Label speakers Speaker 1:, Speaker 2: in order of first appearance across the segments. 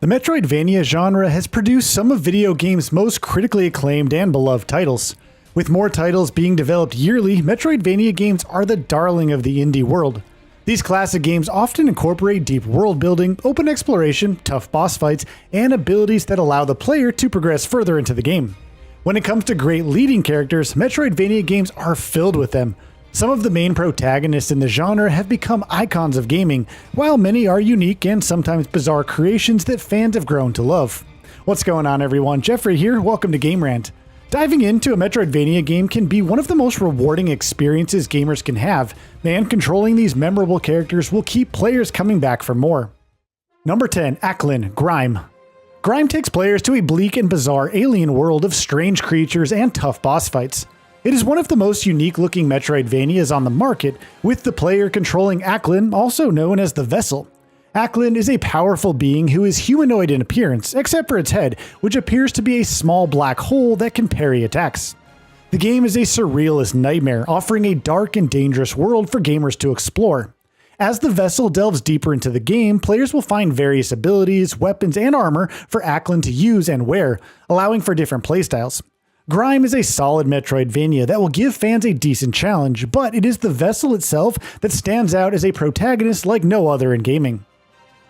Speaker 1: The Metroidvania genre has produced some of video games' most critically acclaimed and beloved titles. With more titles being developed yearly, Metroidvania games are the darling of the indie world. These classic games often incorporate deep world building, open exploration, tough boss fights, and abilities that allow the player to progress further into the game. When it comes to great leading characters, Metroidvania games are filled with them. Some of the main protagonists in the genre have become icons of gaming, while many are unique and sometimes bizarre creations that fans have grown to love. What's going on, everyone? Jeffrey here, welcome to Game Rant. Diving into a Metroidvania game can be one of the most rewarding experiences gamers can have, and controlling these memorable characters will keep players coming back for more. Number 10. Aklin, Grime. Grime takes players to a bleak and bizarre alien world of strange creatures and tough boss fights. It is one of the most unique-looking Metroidvanias on the market, with the player controlling Aklin, also known as the Vessel. Aklin is a powerful being who is humanoid in appearance, except for its head, which appears to be a small black hole that can parry attacks. The game is a surrealist nightmare, offering a dark and dangerous world for gamers to explore. As the Vessel delves deeper into the game, players will find various abilities, weapons, and armor for Aklin to use and wear, allowing for different playstyles. Grime is a solid Metroidvania that will give fans a decent challenge, but it is the Vessel itself that stands out as a protagonist like no other in gaming.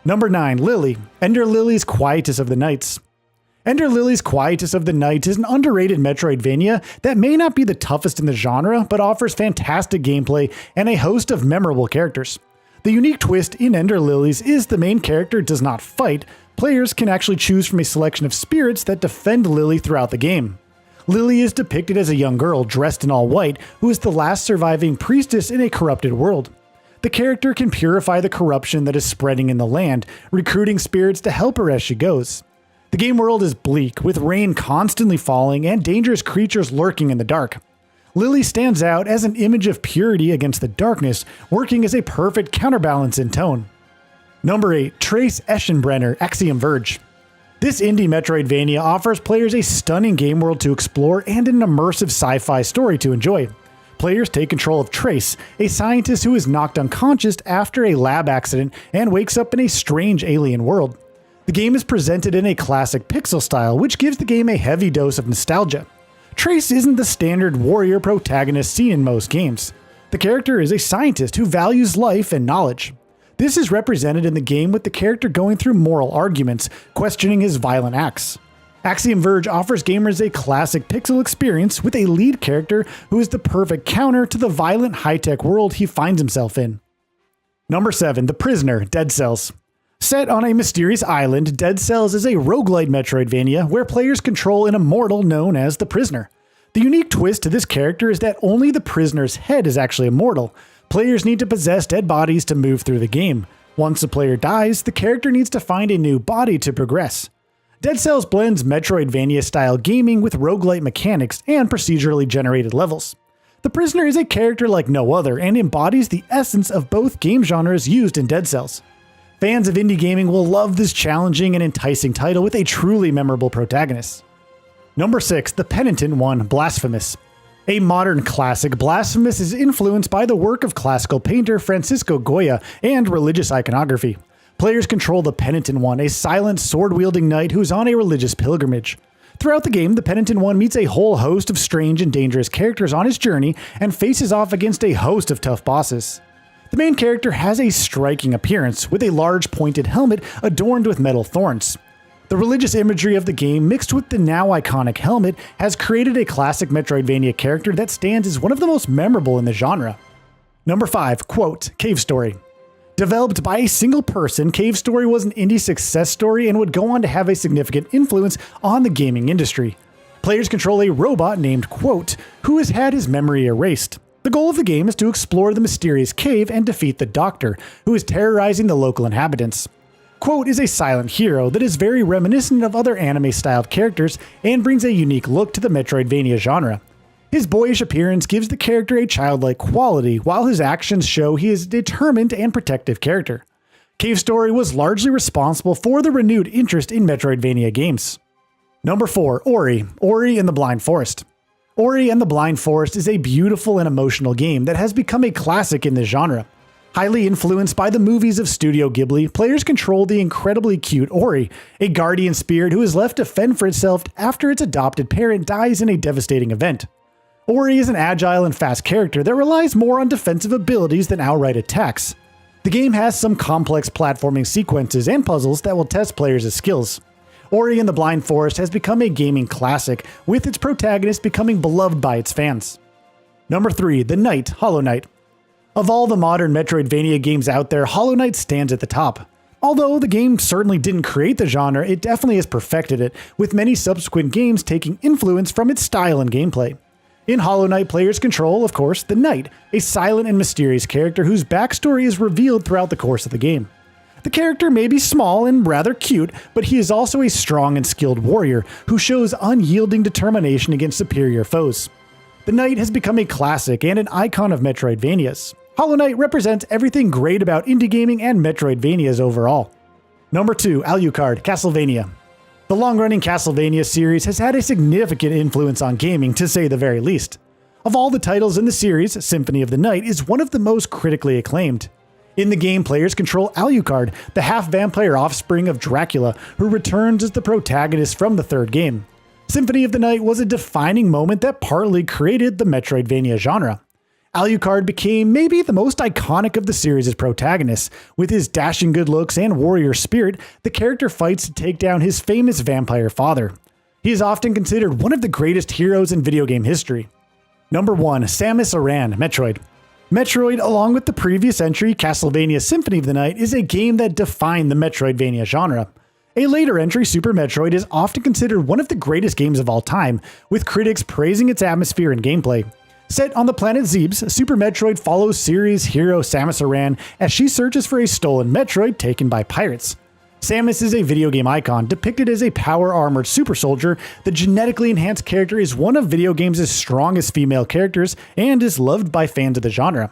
Speaker 1: Number 9. Lily, Ender Lily's Quietus of the Nights. Ender Lily's Quietus of the Nights is an underrated Metroidvania that may not be the toughest in the genre, but offers fantastic gameplay and a host of memorable characters. The unique twist in Ender Lily's is the main character does not fight. Players can actually choose from a selection of spirits that defend Lily throughout the game. Lily is depicted as a young girl dressed in all white who is the last surviving priestess in a corrupted world. The character can purify the corruption that is spreading in the land, recruiting spirits to help her as she goes. The game world is bleak, with rain constantly falling and dangerous creatures lurking in the dark. Lily stands out as an image of purity against the darkness, working as a perfect counterbalance in tone. Number 8. Trace Eschenbrenner, Axiom Verge. This indie Metroidvania offers players a stunning game world to explore and an immersive sci-fi story to enjoy. Players take control of Trace, a scientist who is knocked unconscious after a lab accident and wakes up in a strange alien world. The game is presented in a classic pixel style, which gives the game a heavy dose of nostalgia. Trace isn't the standard warrior protagonist seen in most games. The character is a scientist who values life and knowledge. This is represented in the game with the character going through moral arguments, questioning his violent acts. Axiom Verge offers gamers a classic pixel experience with a lead character who is the perfect counter to the violent high-tech world he finds himself in. Number 7. The Prisoner, Dead Cells. Set on a mysterious island, Dead Cells is a roguelite Metroidvania where players control an immortal known as the Prisoner. The unique twist to this character is that only the prisoner's head is actually immortal. Players need to possess dead bodies to move through the game. Once a player dies, the character needs to find a new body to progress. Dead Cells blends Metroidvania-style gaming with roguelite mechanics and procedurally generated levels. The Prisoner is a character like no other and embodies the essence of both game genres used in Dead Cells. Fans of indie gaming will love this challenging and enticing title with a truly memorable protagonist. Number 6. The Penitent One, Blasphemous. A modern classic, Blasphemous is influenced by the work of classical painter Francisco Goya and religious iconography. Players control the Penitent One, a silent, sword-wielding knight who's on a religious pilgrimage. Throughout the game, the Penitent One meets a whole host of strange and dangerous characters on his journey and faces off against a host of tough bosses. The main character has a striking appearance, with a large pointed helmet adorned with metal thorns. The religious imagery of the game, mixed with the now iconic helmet, has created a classic Metroidvania character that stands as one of the most memorable in the genre. Number 5. Quote, Cave Story. Developed by a single person, Cave Story was an indie success story and would go on to have a significant influence on the gaming industry. Players control a robot named Quote, who has had his memory erased. The goal of the game is to explore the mysterious cave and defeat the Doctor, who is terrorizing the local inhabitants. Quote is a silent hero that is very reminiscent of other anime-styled characters and brings a unique look to the Metroidvania genre. His boyish appearance gives the character a childlike quality, while his actions show he is a determined and protective character. Cave Story was largely responsible for the renewed interest in Metroidvania games. Number 4. Ori and the Blind Forest. Ori and the Blind Forest is a beautiful and emotional game that has become a classic in the genre. Highly influenced by the movies of Studio Ghibli, players control the incredibly cute Ori, a guardian spirit who is left to fend for itself after its adopted parent dies in a devastating event. Ori is an agile and fast character that relies more on defensive abilities than outright attacks. The game has some complex platforming sequences and puzzles that will test players' skills. Ori and the Blind Forest has become a gaming classic, with its protagonist becoming beloved by its fans. Number 3. The Knight, Hollow Knight. Of all the modern Metroidvania games out there, Hollow Knight stands at the top. Although the game certainly didn't create the genre, it definitely has perfected it, with many subsequent games taking influence from its style and gameplay. In Hollow Knight, players control, of course, the Knight, a silent and mysterious character whose backstory is revealed throughout the course of the game. The character may be small and rather cute, but he is also a strong and skilled warrior who shows unyielding determination against superior foes. The Knight has become a classic and an icon of Metroidvanias. Hollow Knight represents everything great about indie gaming and Metroidvanias overall. Number 2. Alucard, Castlevania. The long-running Castlevania series has had a significant influence on gaming, to say the very least. Of all the titles in the series, Symphony of the Night is one of the most critically acclaimed. In the game, players control Alucard, the half-vampire offspring of Dracula, who returns as the protagonist from the third game. Symphony of the Night was a defining moment that partly created the Metroidvania genre. Alucard became maybe the most iconic of the series' protagonists. With his dashing good looks and warrior spirit, the character fights to take down his famous vampire father. He is often considered one of the greatest heroes in video game history. Number 1. Samus Aran, Metroid. Metroid, along with the previous entry, Castlevania Symphony of the Night, is a game that defined the Metroidvania genre. A later entry, Super Metroid, is often considered one of the greatest games of all time, with critics praising its atmosphere and gameplay. Set on the planet Zebes, Super Metroid follows series hero Samus Aran as she searches for a stolen Metroid taken by pirates. Samus is a video game icon, depicted as a power-armored super soldier. The genetically enhanced character is one of video games' strongest female characters and is loved by fans of the genre.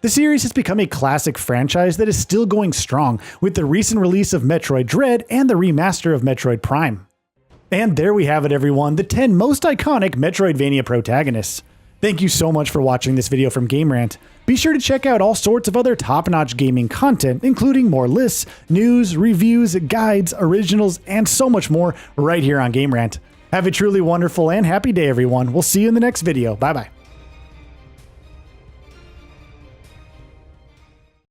Speaker 1: The series has become a classic franchise that is still going strong, with the recent release of Metroid Dread and the remaster of Metroid Prime. And there we have it, everyone, the 10 most iconic Metroidvania protagonists. Thank you so much for watching this video from Game Rant. Be sure to check out all sorts of other top-notch gaming content, including more lists, news, reviews, guides, originals, and so much more right here on Game Rant. Have a truly wonderful and happy day, everyone. We'll see you in the next video. Bye-bye.